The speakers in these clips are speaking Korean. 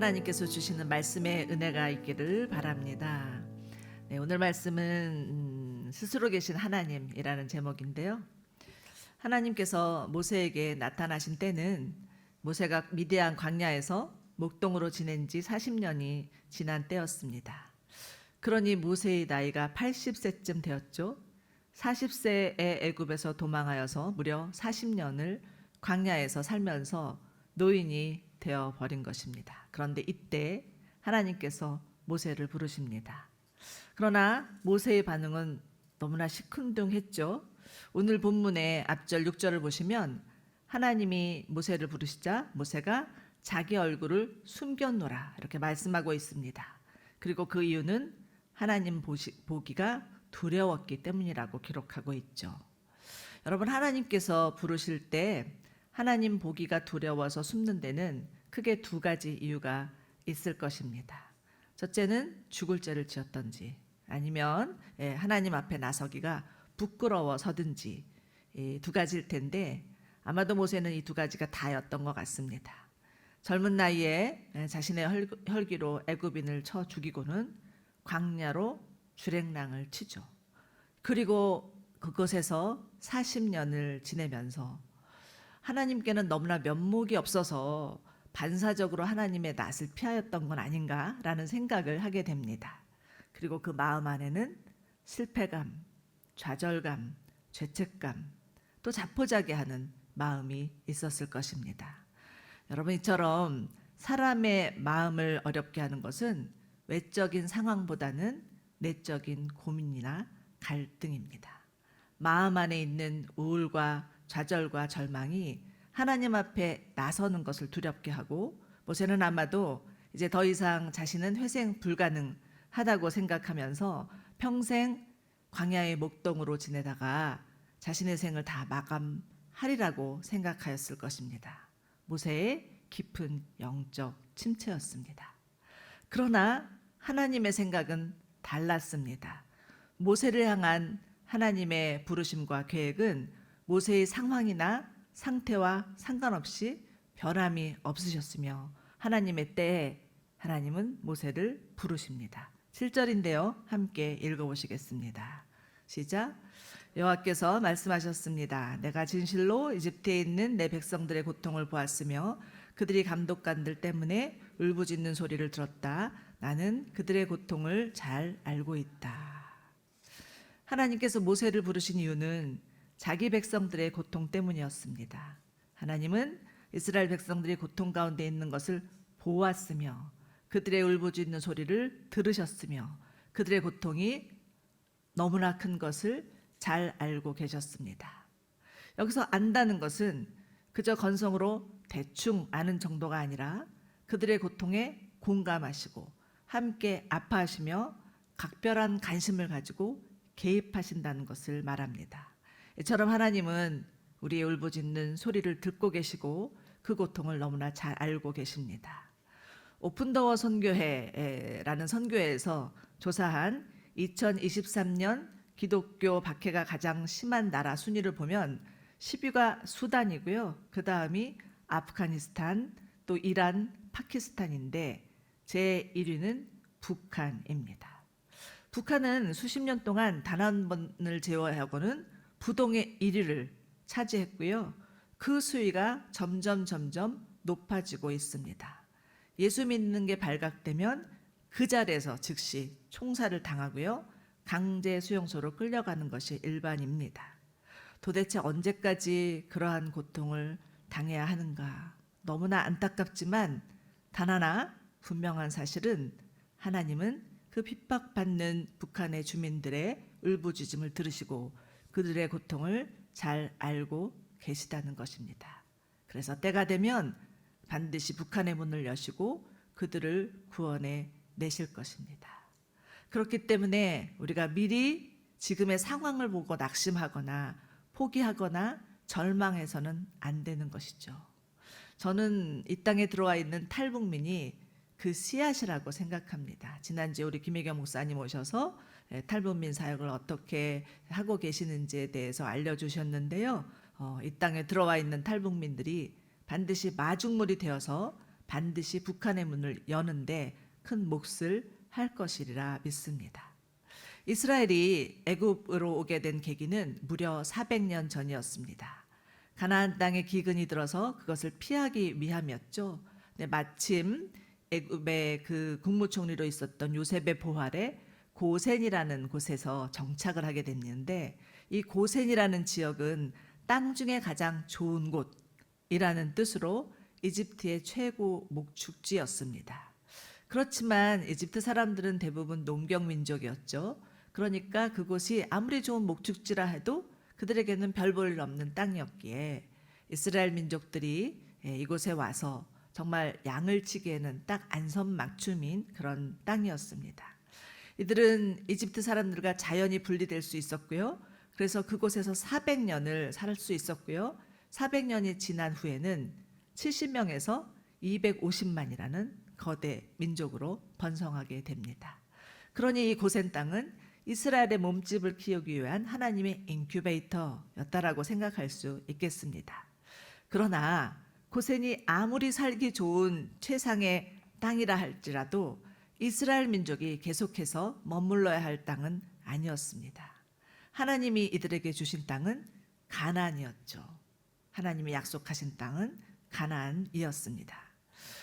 하나님께서 주시는 말씀에 은혜가 있기를 바랍니다. 네, 오늘 말씀은 스스로 계신 하나님이라는 제목인데요. 하나님께서 모세에게 나타나신 때는 모세가 미디안 광야에서 목동으로 지낸 지 40년이 지난 때였습니다. 그러니 모세의 나이가 80세쯤 되었죠. 40세에 애굽에서 도망하여서 무려 40년을 광야에서 살면서 노인이 되어 버린 것입니다. 그런데 이때 하나님께서 모세를 부르십니다. 그러나 모세의 반응은 너무나 시큰둥했죠. 오늘 본문의 앞절 6절을 보시면 하나님이 모세를 부르시자 모세가 자기 얼굴을 숨겼노라 이렇게 말씀하고 있습니다. 그리고 그 이유는 하나님 보기가 두려웠기 때문이라고 기록하고 있죠. 여러분, 하나님께서 부르실 때 하나님 보기가 두려워서 숨는 데는 크게 두 가지 이유가 있을 것입니다. 첫째는 죽을 죄를 지었던지 아니면 하나님 앞에 나서기가 부끄러워서든지 두 가지일 텐데 아마도 모세는 이 두 가지가 다였던 것 같습니다. 젊은 나이에 자신의 혈기로 애굽인을 쳐 죽이고는 광야로 주랭랑을 치죠. 그리고 그곳에서 40년을 지내면서 하나님께는 너무나 면목이 없어서 반사적으로 하나님의 낯을 피하였던 건 아닌가라는 생각을 하게 됩니다. 그리고 그 마음 안에는 실패감, 좌절감, 죄책감, 또 자포자기하는 마음이 있었을 것입니다. 여러분, 이처럼 사람의 마음을 어렵게 하는 것은 외적인 상황보다는 내적인 고민이나 갈등입니다. 마음 안에 있는 우울과 좌절과 절망이 하나님 앞에 나서는 것을 두렵게 하고 모세는 아마도 이제 더 이상 자신은 회생 불가능하다고 생각하면서 평생 광야의 목동으로 지내다가 자신의 생을 다 마감하리라고 생각하였을 것입니다. 모세의 깊은 영적 침체였습니다. 그러나 하나님의 생각은 달랐습니다. 모세를 향한 하나님의 부르심과 계획은 모세의 상황이나 상태와 상관없이 변함이 없으셨으며 하나님의 때에 하나님은 모세를 부르십니다. 7절인데요. 함께 읽어보시겠습니다. 시작. 여호와께서 말씀하셨습니다. 내가 진실로 이집트에 있는 내 백성들의 고통을 보았으며 그들이 감독관들 때문에 울부짖는 소리를 들었다. 나는 그들의 고통을 잘 알고 있다. 하나님께서 모세를 부르신 이유는 자기 백성들의 고통 때문이었습니다. 하나님은 이스라엘 백성들이 고통 가운데 있는 것을 보았으며 그들의 울부짖는 소리를 들으셨으며 그들의 고통이 너무나 큰 것을 잘 알고 계셨습니다. 여기서 안다는 것은 그저 건성으로 대충 아는 정도가 아니라 그들의 고통에 공감하시고 함께 아파하시며 각별한 관심을 가지고 개입하신다는 것을 말합니다. 이처럼 하나님은 우리의 울부짖는 소리를 듣고 계시고 그 고통을 너무나 잘 알고 계십니다. 오픈더워 선교회라는 선교회에서 조사한 2023년 기독교 박해가 가장 심한 나라 순위를 보면 10위가 수단이고요. 그 다음이 아프가니스탄, 또 이란, 파키스탄인데 제1위는 북한입니다. 북한은 수십 년 동안 단 한 번을 제외하고는 부동의 1위를 차지했고요. 그 수위가 점점 높아지고 있습니다. 예수 믿는 게 발각되면 그 자리에서 즉시 총살을 당하고요. 강제 수용소로 끌려가는 것이 일반입니다. 도대체 언제까지 그러한 고통을 당해야 하는가? 너무나 안타깝지만 단 하나 분명한 사실은 하나님은 그 핍박받는 북한의 주민들의 울부짖음을 들으시고 그들의 고통을 잘 알고 계시다는 것입니다. 그래서 때가 되면 반드시 북한의 문을 여시고 그들을 구원해 내실 것입니다. 그렇기 때문에 우리가 미리 지금의 상황을 보고 낙심하거나 포기하거나 절망해서는 안 되는 것이죠. 저는 이 땅에 들어와 있는 탈북민이 그 씨앗이라고 생각합니다. 지난주에 우리 김혜경 목사님 오셔서 탈북민 사역을 어떻게 하고 계시는지에 대해서 알려주셨는데요. 이 땅에 들어와 있는 탈북민들이 반드시 마중물이 되어서 반드시 북한의 문을 여는데 큰 몫을 할 것이리라 믿습니다. 이스라엘이 애굽으로 오게 된 계기는 무려 400년 전이었습니다. 가나안 땅에 기근이 들어서 그것을 피하기 위함이었죠. 네, 마침 애굽의 그 국무총리로 있었던 요셉의 보활에 고센이라는 곳에서 정착을 하게 됐는데, 이 고센이라는 지역은 땅 중에 가장 좋은 곳이라는 뜻으로 이집트의 최고 목축지였습니다. 그렇지만 이집트 사람들은 대부분 농경 민족이었죠. 그러니까 그곳이 아무리 좋은 목축지라 해도 그들에게는 별 볼 일 없는 땅이었기에 이스라엘 민족들이 이곳에 와서 정말 양을 치기에는 딱 안성맞춤인 그런 땅이었습니다. 이들은 이집트 사람들과 자연히 분리될 수 있었고요. 그래서 그곳에서 400년을 살 수 있었고요. 400년이 지난 후에는 70명에서 250만이라는 거대 민족으로 번성하게 됩니다. 그러니 이 고센 땅은 이스라엘의 몸집을 키우기 위한 하나님의 인큐베이터였다라고 생각할 수 있겠습니다. 그러나 고센이 아무리 살기 좋은 최상의 땅이라 할지라도 이스라엘 민족이 계속해서 머물러야 할 땅은 아니었습니다. 하나님이 이들에게 주신 땅은 가나안이었죠. 하나님이 약속하신 땅은 가나안이었습니다.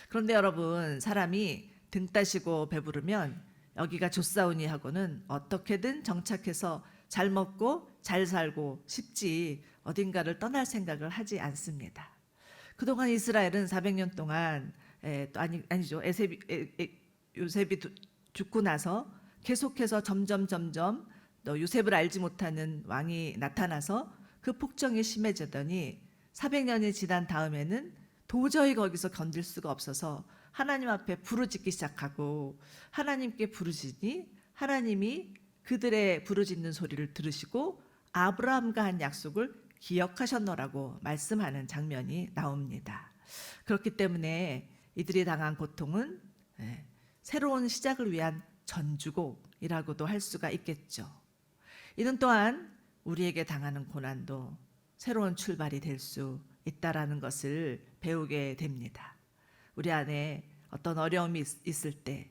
그런데 여러분, 사람이 등 따시고 배부르면 여기가 좋사오니 하고는 어떻게든 정착해서 잘 먹고 잘 살고 싶지 어딘가를 떠날 생각을 하지 않습니다. 그동안 이스라엘은 400년 동안 아니죠. 요셉이 죽고 나서 계속해서 점점 요셉을 알지 못하는 왕이 나타나서 그 폭정이 심해지더니 400년이 지난 다음에는 도저히 거기서 견딜 수가 없어서 하나님 앞에 부르짖기 시작하고, 하나님께 부르짖니 하나님이 그들의 부르짖는 소리를 들으시고 아브라함과 한 약속을 기억하셨노라고 말씀하는 장면이 나옵니다. 그렇기 때문에 이들이 당한 고통은 새로운 시작을 위한 전주곡이라고도 할 수가 있겠죠. 이는 또한 우리에게 당하는 고난도 새로운 출발이 될 수 있다라는 것을 배우게 됩니다. 우리 안에 어떤 어려움이 있을 때,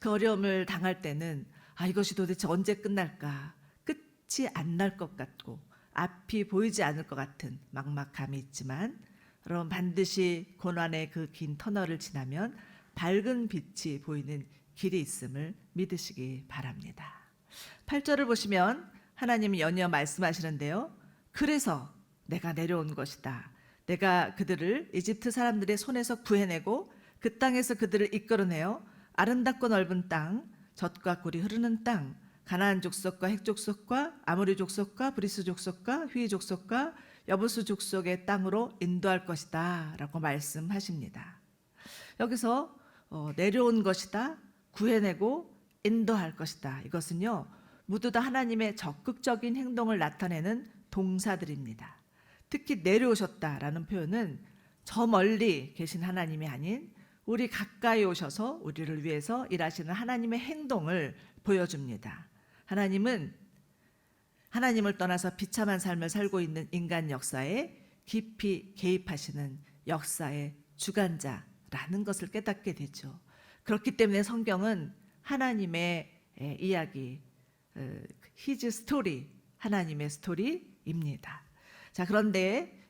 그 어려움을 당할 때는 이것이 도대체 언제 끝날까? 끝이 안 날 것 같고 앞이 보이지 않을 것 같은 막막함이 있지만, 여러분 반드시 고난의 그 긴 터널을 지나면 밝은 빛이 보이는 길이 있음을 믿으시기 바랍니다. 8절을 보시면 하나님이 연이어 말씀하시는데요. 그래서 내가 내려온 것이다. 내가 그들을 이집트 사람들의 손에서 구해내고 그 땅에서 그들을 이끌어내어 아름답고 넓은 땅, 젖과 꿀이 흐르는 땅, 가나안 족속과 헷 족속과 아모리 족속과 브리스 족속과 휘 족속과 여부수 족속의 땅으로 인도할 것이다 라고 말씀하십니다. 여기서 내려온 것이다, 구해내고 인도할 것이다, 이것은요 모두 다 하나님의 적극적인 행동을 나타내는 동사들입니다. 특히 내려오셨다라는 표현은 저 멀리 계신 하나님이 아닌 우리 가까이 오셔서 우리를 위해서 일하시는 하나님의 행동을 보여줍니다. 하나님은 하나님을 떠나서 비참한 삶을 살고 있는 인간 역사에 깊이 개입하시는 역사의 주관자라는 것을 깨닫게 되죠. 그렇기 때문에 성경은 하나님의 이야기, His story, 하나님의 스토리입니다. 자, 그런데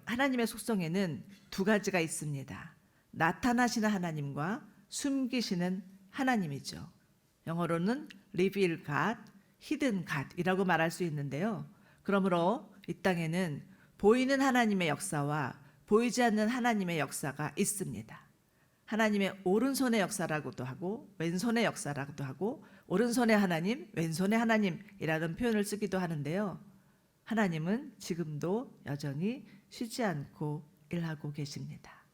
하나님의 속성에는 두 가지가 있습니다. 나타나시는 하나님과 숨기시는 하나님이죠. 영어로는 reveal God, hidden God이라고 말할 수 있는데요. 그러므로 이 땅에는 보이는 하나님의 역사와 보이지 않는 하나님의 역사가 있습니다. 하나님의 오른손의 역사라고도 하고 왼손의 역사라고도 하고, 오른손의 하나님, 왼손의 하나님이라는 표현을 쓰기도 하는데요. 하나님은 지금도 여전히 쉬지 않고 일하고 계십니다.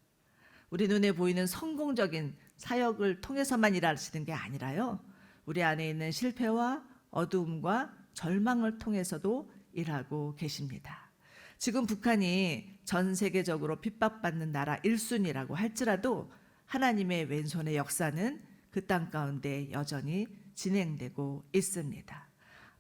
우리 눈에 보이는 성공적인 사역을 통해서만 일하시는 게 아니라요, 우리 안에 있는 실패와 어두움과 절망을 통해서도 일하고 계십니다. 지금 북한이 전 세계적으로 핍박받는 나라 1순위라고 할지라도 하나님의 왼손의 역사는 그 땅 가운데 여전히 진행되고 있습니다.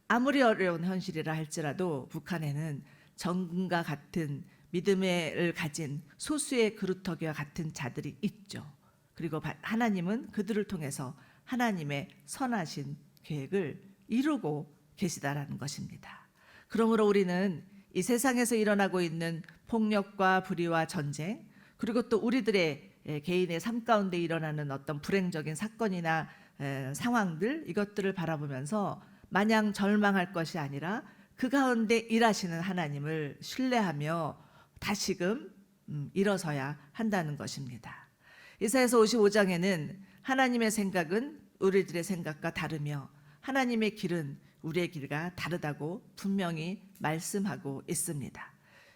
아무리 어려운 현실이라 할지라도 북한에는 정금과 같은 믿음을 가진 소수의 그루터기와 같은 자들이 있죠. 그리고 하나님은 그들을 통해서 하나님의 선하신 계획을 이루고 계시다라는 것입니다. 그러므로 우리는 이 세상에서 일어나고 있는 폭력과 불의와 전쟁, 그리고 또 우리들의 개인의 삶 가운데 일어나는 어떤 불행적인 사건이나 상황들, 이것들을 바라보면서 마냥 절망할 것이 아니라 그 가운데 일하시는 하나님을 신뢰하며 다시금 일어서야 한다는 것입니다. 이사야서 55장에는 하나님의 생각은 우리들의 생각과 다르며 하나님의 길은 우리의 길과 다르다고 분명히 말씀하고 있습니다.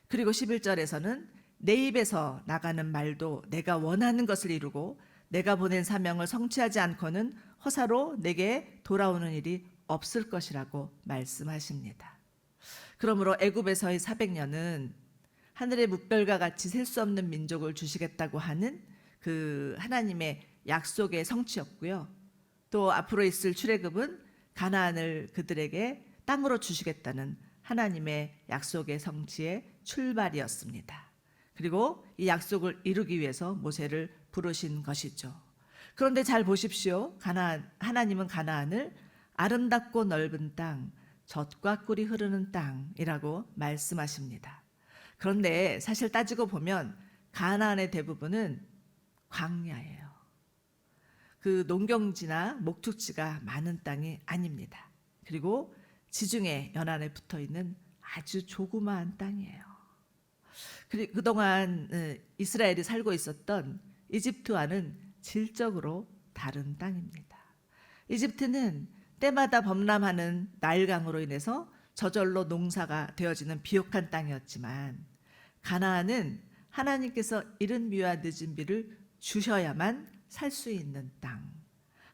그리고 11절에서는 내 입에서 나가는 말도 내가 원하는 것을 이루고 내가 보낸 사명을 성취하지 않고는 허사로 내게 돌아오는 일이 없을 것이라고 말씀하십니다. 그러므로 애굽에서의 400년은 하늘의 뭇별과 같이 셀 수 없는 민족을 주시겠다고 하는 그 하나님의 약속의 성취였고요. 또 앞으로 있을 출애굽은 가나안을 그들에게 땅으로 주시겠다는 하나님의 약속의 성취의 출발이었습니다. 그리고 이 약속을 이루기 위해서 모세를 부르신 것이죠. 그런데 잘 보십시오. 하나님은 가나안을 아름답고 넓은 땅, 젖과 꿀이 흐르는 땅이라고 말씀하십니다. 그런데 사실 따지고 보면 가나안의 대부분은 광야예요. 그 농경지나 목축지가 많은 땅이 아닙니다. 그리고 지중해 연안에 붙어 있는 아주 조그마한 땅이에요. 그동안 이스라엘이 살고 있었던 이집트와는 질적으로 다른 땅입니다. 이집트는 때마다 범람하는 나일강으로 인해서 저절로 농사가 되어지는 비옥한 땅이었지만 가나안은 하나님께서 이른 비와 늦은 비를 주셔야만 살 수 있는 땅,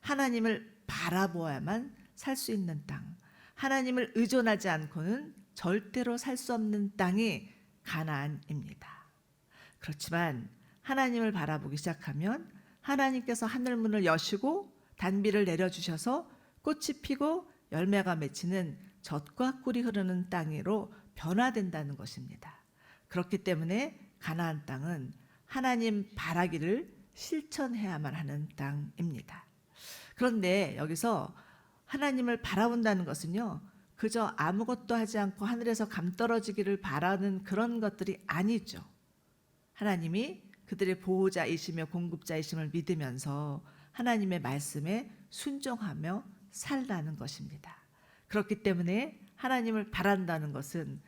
하나님을 바라보아야만 살 수 있는 땅, 하나님을 의존하지 않고는 절대로 살 수 없는 땅이 가나안입니다. 그렇지만 하나님을 바라보기 시작하면 하나님께서 하늘문을 여시고 단비를 내려주셔서 꽃이 피고 열매가 맺히는 젖과 꿀이 흐르는 땅으로 변화된다는 것입니다. 그렇기 때문에 가나안 땅은 하나님 바라기를 실천해야만 하는 땅입니다. 그런데 여기서 하나님을 바라본다는 것은요, 그저 아무것도 하지 않고 하늘에서 감 떨어지기를 바라는 그런 것들이 아니죠. 하나님이 그들의 보호자이시며 공급자이심을 믿으면서 하나님의 말씀에 순종하며 살라는 것입니다. 그렇기 때문에 하나님을 바란다는 것은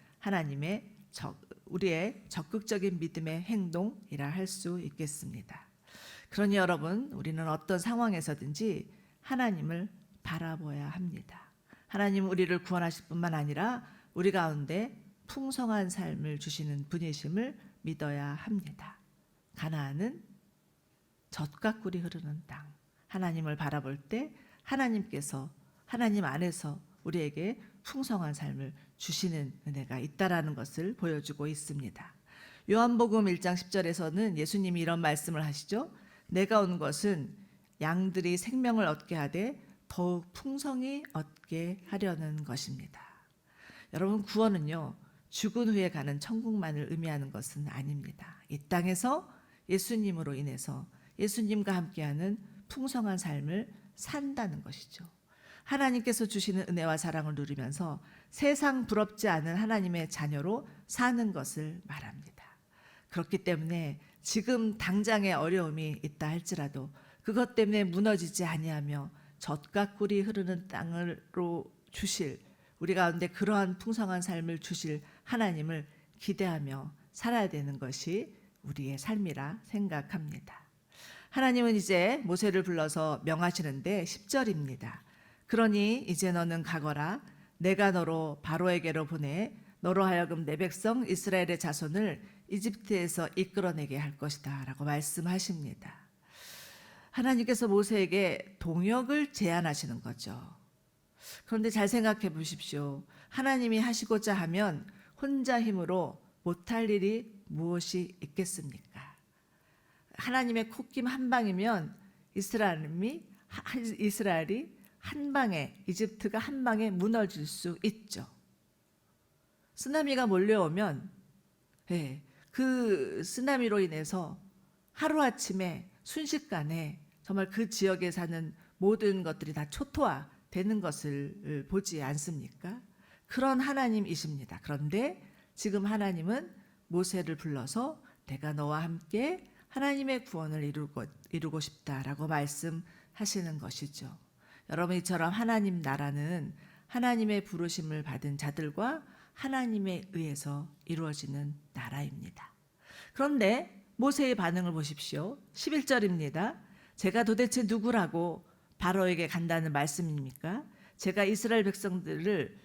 우리의 적극적인 믿음의 행동이라 할 수 있겠습니다. 그러니 여러분, 우리는 어떤 상황에서든지 하나님을 바라봐야 합니다. 하나님 우리를 구원하실 뿐만 아니라 우리 가운데 풍성한 삶을 주시는 분이심을 믿어야 합니다. 가나안은 젖과 꿀이 흐르는 땅, 하나님을 바라볼 때 하나님께서 하나님 안에서 우리에게 풍성한 삶을 주시는 은혜가 있다라는 것을 보여주고 있습니다. 요한복음 1장 10절에서는 예수님이 이런 말씀을 하시죠. 내가 온 것은 양들이 생명을 얻게 하되 더욱 풍성히 얻게 하려는 것입니다. 여러분, 구원은요, 죽은 후에 가는 천국만을 의미하는 것은 아닙니다. 이 땅에서 예수님으로 인해서 예수님과 함께하는 풍성한 삶을 산다는 것이죠. 하나님께서 주시는 은혜와 사랑을 누리면서 세상 부럽지 않은 하나님의 자녀로 사는 것을 말합니다. 그렇기 때문에 지금 당장의 어려움이 있다 할지라도 그것 때문에 무너지지 아니하며 젖과 꿀이 흐르는 땅으로 주실, 우리 가운데 그러한 풍성한 삶을 주실 하나님을 기대하며 살아야 되는 것이 우리의 삶이라 생각합니다. 하나님은 이제 모세를 불러서 명하시는데 10절입니다. 그러니 이제 너는 가거라. 내가 너로 바로에게로 보내 너로 하여금 내 백성 이스라엘의 자손을 이집트에서 이끌어내게 할 것이다 라고 말씀하십니다. 하나님께서 모세에게 동역을 제안하시는 거죠. 그런데 잘 생각해 보십시오. 하나님이 하시고자 하면 혼자 힘으로 못할 일이 무엇이 있겠습니까? 하나님의 콧김 한 방이면 이스라엘이 한 방에, 이집트가 한 방에 무너질 수 있죠. 쓰나미가 몰려오면 그 쓰나미로 인해서 하루아침에 순식간에 정말 그 지역에 사는 모든 것들이 다 초토화되는 것을 보지 않습니까? 그런 하나님이십니다. 그런데 지금 하나님은 모세를 불러서 내가 너와 함께 하나님의 구원을 이루고 싶다라고 말씀하시는 것이죠. 여러분, 이처럼 하나님 나라는 하나님의 부르심을 받은 자들과 하나님에 의해서 이루어지는 나라입니다. 그런데 모세의 반응을 보십시오. 11절입니다. 제가 도대체 누구라고 바로에게 간다는 말씀입니까? 제가 이스라엘 백성들을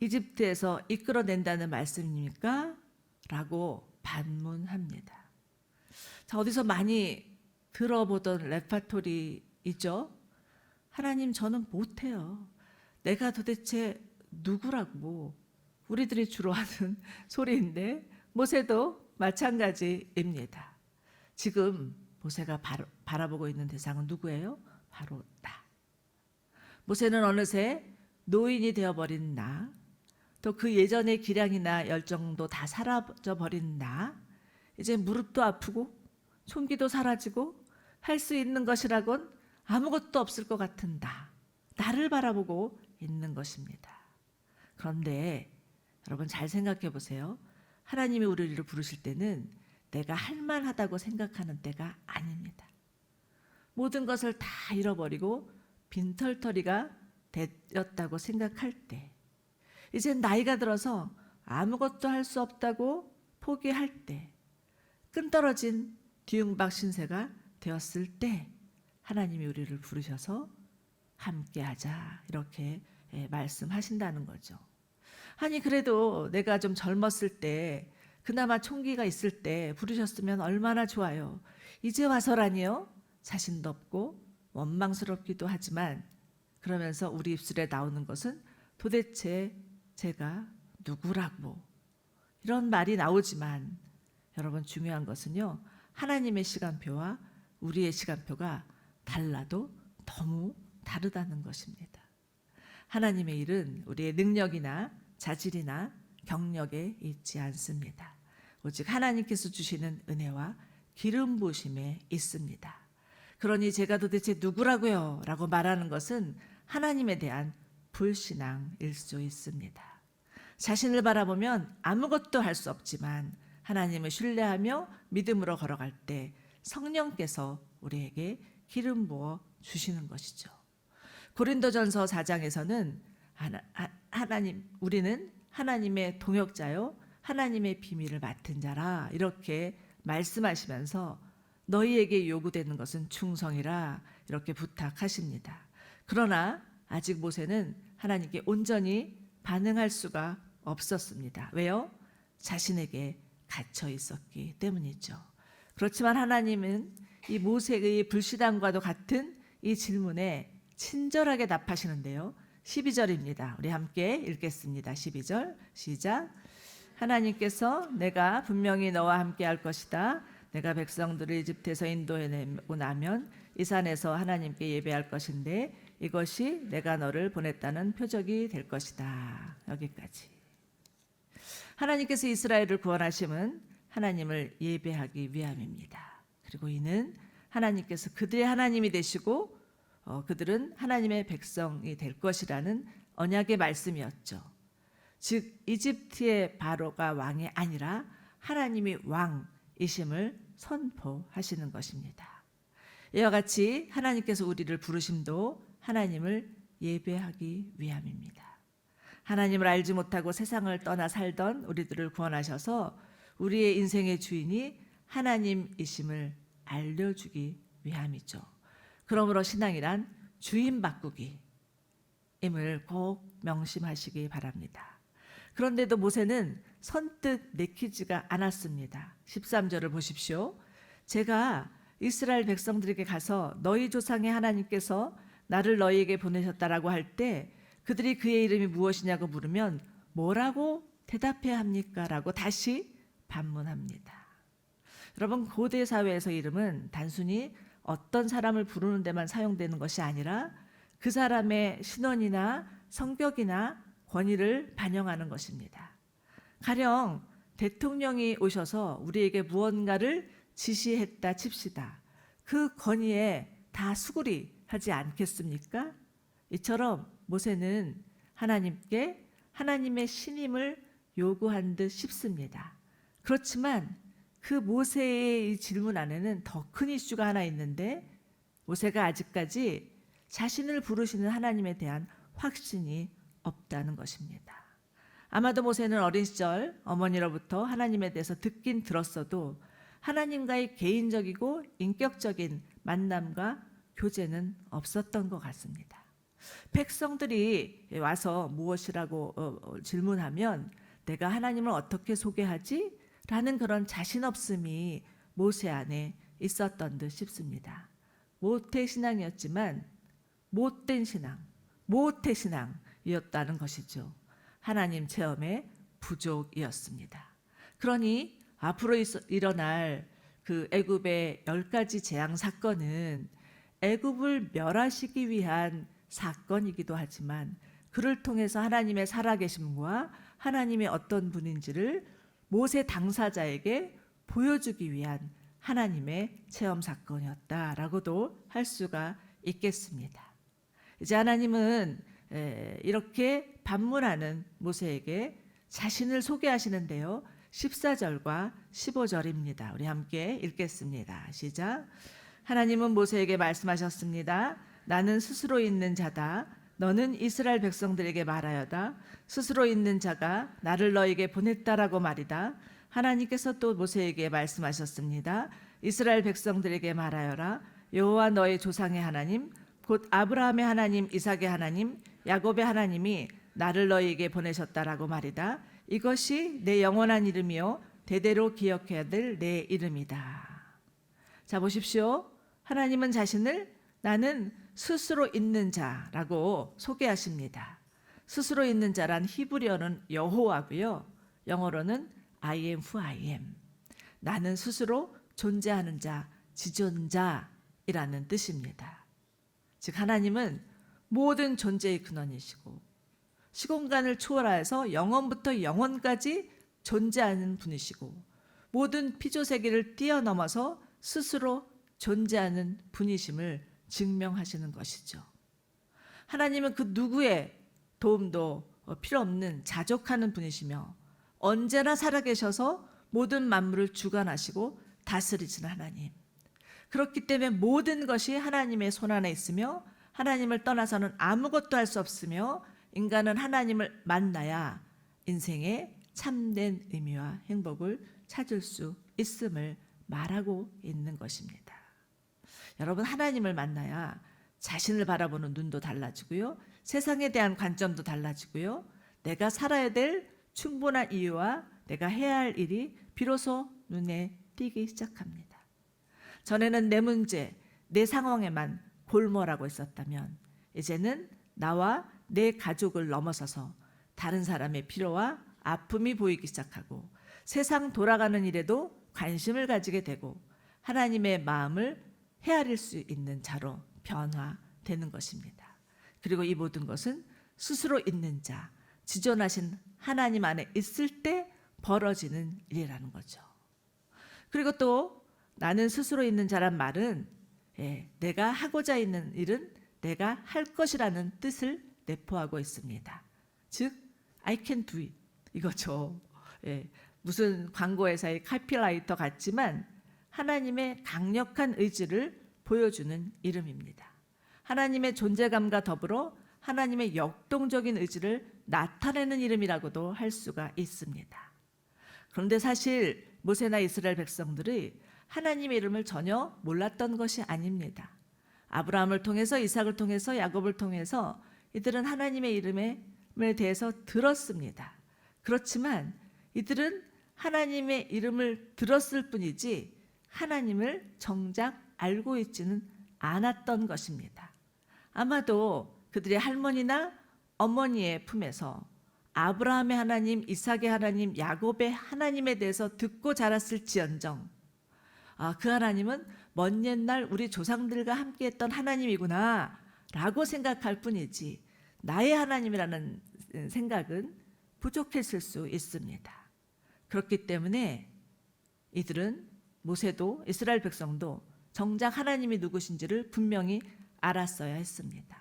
이집트에서 이끌어낸다는 말씀입니까? 라고 반문합니다. 자, 어디서 많이 들어보던 레파토리이죠. 하나님, 저는 못해요. 내가 도대체 누구라고 우리들이 주로 하는 소리인데 모세도 마찬가지입니다. 지금 모세가 바라보고 있는 대상은 누구예요? 바로 나. 모세는 어느새 노인이 되어버린 나, 또 그 예전의 기량이나 열정도 다 사라져버린 나, 이제 무릎도 아프고 총기도 사라지고 할 수 있는 것이라곤 아무것도 없을 것 같은 나를 바라보고 있는 것입니다. 그런데 여러분 잘 생각해 보세요. 하나님이 우리를 부르실 때는 내가 할만하다고 생각하는 때가 아닙니다. 모든 것을 다 잃어버리고 빈털터리가 되었다고 생각할 때, 이제 나이가 들어서 아무것도 할 수 없다고 포기할 때, 끈떨어진 뒤응박 신세가 되었을 때 하나님이 우리를 부르셔서 함께하자 이렇게 말씀하신다는 거죠. 아니, 그래도 내가 좀 젊었을 때, 그나마 총기가 있을 때 부르셨으면 얼마나 좋아요. 이제 와서라니요? 자신도 없고 원망스럽기도 하지만, 그러면서 우리 입술에 나오는 것은 도대체 제가 누구라고, 이런 말이 나오지만 여러분, 중요한 것은요, 하나님의 시간표와 우리의 시간표가 달라도 너무 다르다는 것입니다. 하나님의 일은 우리의 능력이나 자질이나 경력에 있지 않습니다. 오직 하나님께서 주시는 은혜와 기름 부으심에 있습니다. 그러니 제가 도대체 누구라고요? 라고 말하는 것은 하나님에 대한 불신앙일 수 있습니다. 자신을 바라보면 아무것도 할 수 없지만 하나님을 신뢰하며 믿음으로 걸어갈 때 성령께서 우리에게 기름 부어 주시는 것이죠. 고린도전서 4장에서는 우리는 하나님의 동역자요 하나님의 비밀을 맡은 자라 이렇게 말씀하시면서 너희에게 요구되는 것은 충성이라 이렇게 부탁하십니다. 그러나 아직 모세는 하나님께 온전히 반응할 수가 없었습니다. 왜요? 자신에게 갇혀 있었기 때문이죠. 그렇지만 하나님은 이 모세의 불신앙과도 같은 이 질문에 친절하게 답하시는데요. 12절입니다. 우리 함께 읽겠습니다. 12절 시작. 하나님께서 내가 분명히 너와 함께 할 것이다. 내가 백성들을 이집트에서 인도해내고 나면 이 산에서 하나님께 예배할 것인데 이것이 내가 너를 보냈다는 표적이 될 것이다. 여기까지. 하나님께서 이스라엘을 구원하심은 하나님을 예배하기 위함입니다. 그리고 이는 하나님께서 그들의 하나님이 되시고 그들은 하나님의 백성이 될 것이라는 언약의 말씀이었죠. 즉 이집트의 바로가 왕이 아니라 하나님이 왕이심을 선포하시는 것입니다. 이와 같이 하나님께서 우리를 부르심도 하나님을 예배하기 위함입니다. 하나님을 알지 못하고 세상을 떠나 살던 우리들을 구원하셔서 우리의 인생의 주인이 하나님이심을 알려주기 위함이죠. 그러므로 신앙이란 주인 바꾸기임을 꼭 명심하시기 바랍니다. 그런데도 모세는 선뜻 내키지가 않았습니다. 13절을 보십시오. 제가 이스라엘 백성들에게 가서 너희 조상의 하나님께서 나를 너희에게 보내셨다라고 할 때 그들이 그의 이름이 무엇이냐고 물으면 뭐라고 대답해야 합니까? 라고 다시 반문합니다. 여러분, 고대 사회에서 이름은 단순히 어떤 사람을 부르는 데만 사용되는 것이 아니라 그 사람의 신원이나 성격이나 권위를 반영하는 것입니다. 가령 대통령이 오셔서 우리에게 무언가를 지시했다 칩시다. 그 건의에 다 수구리 하지 않겠습니까? 이처럼 모세는 하나님께 하나님의 신임을 요구한 듯 싶습니다. 그렇지만 그 모세의 이 질문 안에는 더 큰 이슈가 하나 있는데, 모세가 아직까지 자신을 부르시는 하나님에 대한 확신이 없다는 것입니다. 아마도 모세는 어린 시절 어머니로부터 하나님에 대해서 듣긴 들었어도 하나님과의 개인적이고 인격적인 만남과 교제는 없었던 것 같습니다. 백성들이 와서 무엇이라고 질문하면 내가 하나님을 어떻게 소개하지? 라는 그런 자신 없음이 모세 안에 있었던 듯 싶습니다. 모태신앙이었지만 못된 신앙, 모태신앙이었다는 것이죠. 하나님 체험의 부족이었습니다. 그러니 앞으로 일어날 그 애굽의 10가지 재앙 사건은 애굽을 멸하시기 위한 사건이기도 하지만 그를 통해서 하나님의 살아계심과 하나님의 어떤 분인지를 모세 당사자에게 보여주기 위한 하나님의 체험 사건이었다라고도 할 수가 있겠습니다. 이제 하나님은 이렇게 반문하는 모세에게 자신을 소개하시는데요. 14절과 15절입니다. 우리 함께 읽겠습니다. 시작. 하나님은 모세에게 말씀하셨습니다. 나는 스스로 있는 자다. 너는 이스라엘 백성들에게 말하여다. 스스로 있는 자가 나를 너에게 보냈다라고 말이다. 하나님께서 또 모세에게 말씀하셨습니다. 이스라엘 백성들에게 말하여라. 여호와 너의 조상의 하나님 곧 아브라함의 하나님, 이삭의 하나님, 야곱의 하나님이 나를 너희에게 보내셨다라고 말이다. 이것이 내 영원한 이름이요 대대로 기억해야 될 내 이름이다. 자, 보십시오. 하나님은 자신을 나는 스스로 있는 자라고 소개하십니다. 스스로 있는 자란 히브리어는 여호와고요. 영어로는 I am who I am. 나는 스스로 존재하는 자, 지존자이라는 뜻입니다. 즉 하나님은 모든 존재의 근원이시고 시공간을 초월하여서 영원부터 영원까지 존재하는 분이시고 모든 피조세계를 뛰어넘어서 스스로 존재하는 분이심을 증명하시는 것이죠. 하나님은 그 누구의 도움도 필요 없는 자족하는 분이시며 언제나 살아계셔서 모든 만물을 주관하시고 다스리시는 하나님. 그렇기 때문에 모든 것이 하나님의 손안에 있으며 하나님을 떠나서는 아무것도 할 수 없으며 인간은 하나님을 만나야 인생의 참된 의미와 행복을 찾을 수 있음을 말하고 있는 것입니다. 여러분, 하나님을 만나야 자신을 바라보는 눈도 달라지고요. 세상에 대한 관점도 달라지고요. 내가 살아야 될 충분한 이유와 내가 해야 할 일이 비로소 눈에 띄기 시작합니다. 전에는 내 문제, 내 상황에만 골몰하고 있었다면 이제는 나와 내 가족을 넘어서서 다른 사람의 필요와 아픔이 보이기 시작하고 세상 돌아가는 일에도 관심을 가지게 되고 하나님의 마음을 헤아릴 수 있는 자로 변화되는 것입니다. 그리고 이 모든 것은 스스로 있는 자, 지존하신 하나님 안에 있을 때 벌어지는 일이라는 거죠. 그리고 또 나는 스스로 있는 자란 말은 내가 하고자 있는 일은 내가 할 것이라는 뜻을 내포하고 있습니다. 즉 I can do it 이거죠. 무슨 광고회사의 카피라이터 같지만 하나님의 강력한 의지를 보여주는 이름입니다. 하나님의 존재감과 더불어 하나님의 역동적인 의지를 나타내는 이름이라고도 할 수가 있습니다. 그런데 사실 모세나 이스라엘 백성들이 하나님의 이름을 전혀 몰랐던 것이 아닙니다. 아브라함을 통해서 이삭을 통해서 야곱을 통해서 이들은 하나님의 이름에 대해서 들었습니다. 그렇지만 이들은 하나님의 이름을 들었을 뿐이지 하나님을 정작 알고 있지는 않았던 것입니다. 아마도 그들의 할머니나 어머니의 품에서 아브라함의 하나님, 이삭의 하나님, 야곱의 하나님에 대해서 듣고 자랐을지언정 그 하나님은 먼 옛날 우리 조상들과 함께했던 하나님이구나 라고 생각할 뿐이지 나의 하나님이라는 생각은 부족했을 수 있습니다. 그렇기 때문에 이들은 모세도 이스라엘 백성도 정작 하나님이 누구신지를 분명히 알았어야 했습니다.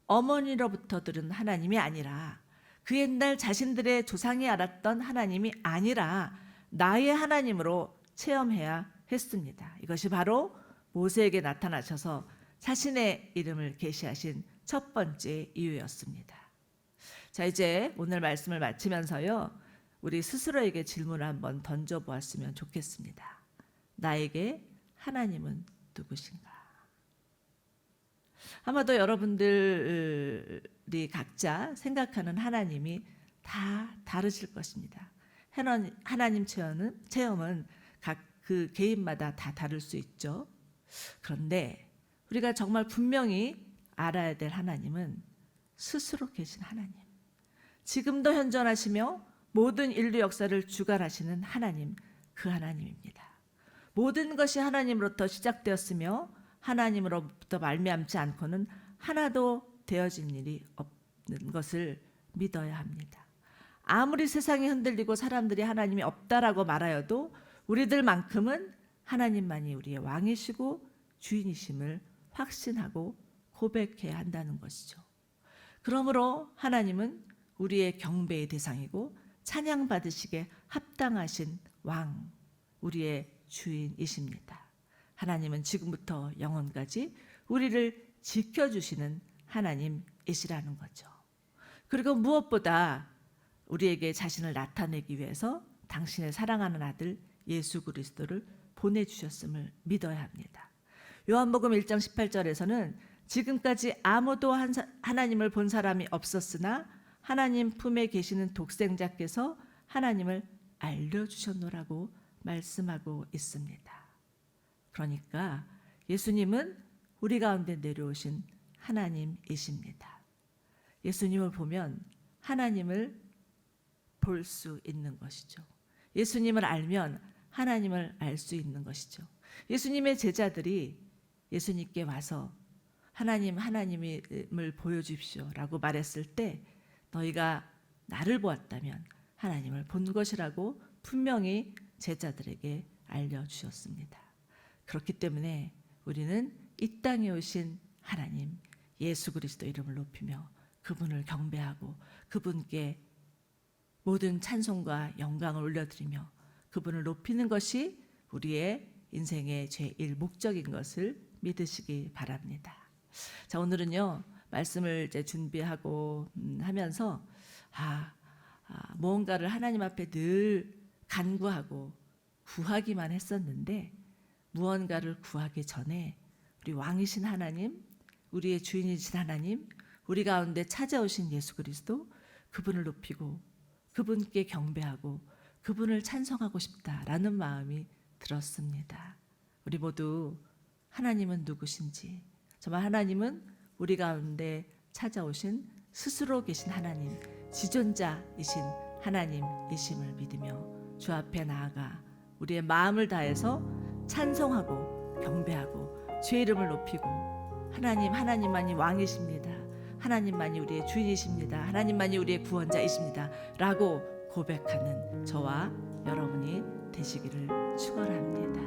어머니로부터 들은 하나님이 아니라 그 옛날 자신들의 조상이 알았던 하나님이 아니라 나의 하나님으로 체험해야 했습니다. 이것이 바로 모세에게 나타나셔서 자신의 이름을 계시하신 첫 번째 이유였습니다. 자, 이제 오늘 말씀을 마치면서요, 우리 스스로에게 질문을 한번 던져보았으면 좋겠습니다. 나에게 하나님은 누구신가? 아마도 여러분들이 각자 생각하는 하나님이 다 다르실 것입니다. 하나님 체험은 각 그 개인마다 다 다를 수 있죠. 그런데 우리가 정말 분명히 알아야 될 하나님은 스스로 계신 하나님, 지금도 현존하시며 모든 인류 역사를 주관하시는 하나님, 그 하나님입니다. 모든 것이 하나님으로부터 시작되었으며 하나님으로부터 말미암지 않고는 하나도 되어진 일이 없는 것을 믿어야 합니다. 아무리 세상이 흔들리고 사람들이 하나님이 없다라고 말하여도 우리들만큼은 하나님만이 우리의 왕이시고 주인이심을 확신하고 고백해야 한다는 것이죠. 그러므로 하나님은 우리의 경배의 대상이고 찬양받으시기에 합당하신 왕, 우리의 주인이십니다. 하나님은 지금부터 영원까지 우리를 지켜주시는 하나님이시라는 거죠. 그리고 무엇보다 우리에게 자신을 나타내기 위해서 당신의 사랑하는 아들 예수 그리스도를 보내주셨음을 믿어야 합니다. 요한복음 1장 18절에서는 지금까지 아무도 하나님을 본 사람이 없었으나 하나님 품에 계시는 독생자께서 하나님을 알려주셨노라고 말씀하고 있습니다. 그러니까 예수님은 우리 가운데 내려오신 하나님이십니다. 예수님을 보면 하나님을 볼 수 있는 것이죠. 예수님을 알면 하나님을 알 수 있는 것이죠. 예수님의 제자들이 예수님께 와서 하나님을 보여주십시오 라고 말했을 때 너희가 나를 보았다면 하나님을 본 것이라고 분명히 제자들에게 알려주셨습니다. 그렇기 때문에 우리는 이 땅에 오신 하나님 예수 그리스도 이름을 높이며 그분을 경배하고 그분께 모든 찬송과 영광을 올려드리며 그분을 높이는 것이 우리의 인생의 제일 목적인 것을 믿으시기 바랍니다. 자, 오늘은요 말씀을 이제 준비하고 하면서 무언가를 하나님 앞에 늘 간구하고 구하기만 했었는데 무언가를 구하기 전에 우리 왕이신 하나님, 우리의 주인이신 하나님, 우리 가운데 찾아오신 예수 그리스도, 그분을 높이고 그분께 경배하고 그분을 찬송하고 싶다라는 마음이 들었습니다. 우리 모두 하나님은 누구신지, 정말 하나님은 우리 가운데 찾아오신 스스로 계신 하나님, 지존자이신 하나님이심을 믿으며 주 앞에 나아가 우리의 마음을 다해서 찬송하고 경배하고 주의 이름을 높이고 하나님만이 왕이십니다. 하나님만이 우리의 주인이십니다. 하나님만이 우리의 구원자이십니다. 라고 고백하는 저와 여러분이 되시기를 축원합니다.